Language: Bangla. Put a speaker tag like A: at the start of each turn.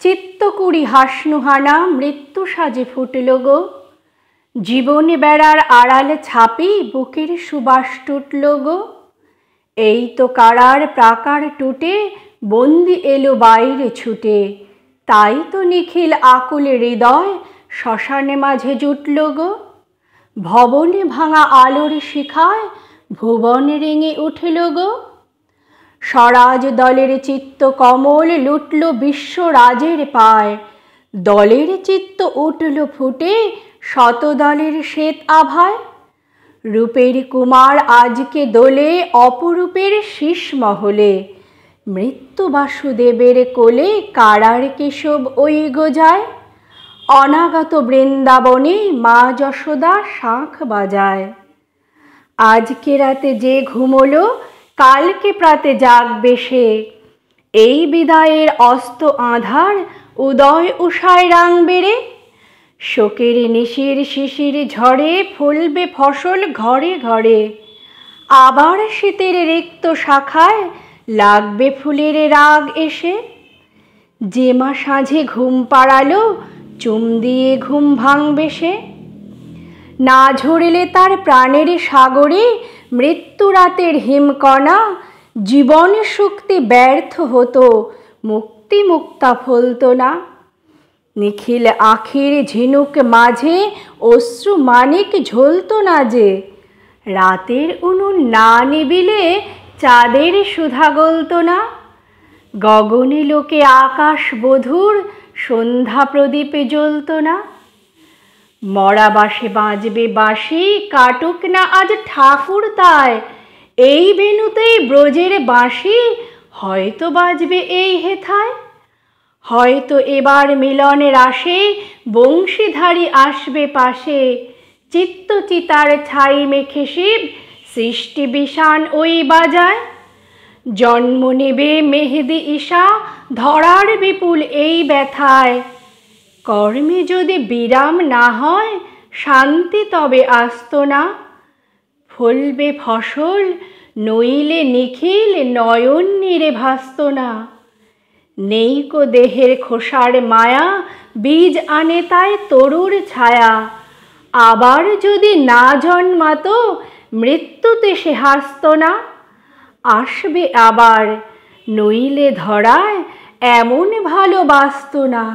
A: চিত্তকুড়ি হাসনুহানা মৃত্যু সাজে ফুটল গো। জীবন বেড়ার আড়াল ছাপি বুকের সুবাস টুটল গো। এই তো কারার প্রাকার টুটে বন্দি এলো বাইরে ছুটে। তাই তো নিখিল আকুল হৃদয় শ্মশানে মাঝে জুটল গো। ভবনে ভাঙা আলোর শিখায় ভুবন রেঙে উঠল গো। স্বরাজ দলের চিত্ত কমল লুটল বিশ্বরাজের পায়। দলের চিত্ত উঠল ফুটে শত দলের শ্বেত আভায়। রূপের কুমার আজকে দোলে অপরূপের শীষ মহলে। মৃত্যু বাসুদেবের কোলে কারার কেশব ওই গোজায়। অনাগত বৃন্দাবনে মা যশোদা শাঁখ বাজায়। আজকে রাতে যে ঘুমোলো কালকে প্রাতে জাগবে সে। এই বিদায়ের অস্ত আঁধার উদয় উষায় রাঙবে রে। শোকের নিশির শিশির ঝড়ে ফলবে ফসল ঘরে ঘরে। আবার শীতের রিক্ত শাখায় লাগবে ফুলের রাগ এসে। যে মা সাঁঝে ঘুম পাড়ালো চুম দিয়ে ঘুম ভাঙবে সে। না ঝরলে তার প্রাণের সাগরে মৃত্যু রাতের হিমকণা। জীবন শক্তি ব্যর্থ হতো মুক্তি মুক্তা ফলতো না। নিখিল আখির ঝিনুক মাঝে অশ্রু মানিক ঝলতো না যে। রাতের উনুন না নিবিলে চাঁদের সুধা গলতো না। গগনে লোকে আকাশ বধুর সন্ধ্যা প্রদীপে জ্বলতো না। মরা বাঁশে বাজবে বাঁশি কাটুক না আজ ঠাকুর তাই। এই বেনুতেই ব্রজের বাঁশি হয়তো বাজবে এই হেথায়। হয়তো এবার মিলনের আসে বংশীধারী আসবে পাশে। চিত্ত চিতার ছাই মেখে শিব সৃষ্টি বিষাণ ওই বাজায়। জন্ম নেবে মেহেদি ঈশা ধরার বিপুল এই ব্যথায়। কর্মে যদি বিরাম না হয় শান্তি তবে আসত না। ফলবে ফসল নইলে নিখিল নয়ন নীরে ভাসত না। নেইকো দেহের খোসার মায়া বীজ আনে তাই তরুর ছায়া। আবার যদি না জন্মাতো মৃত্যুতে সে হাসত না। আসবে আবার নইলে ধরায় এমন ভালোবাসত না।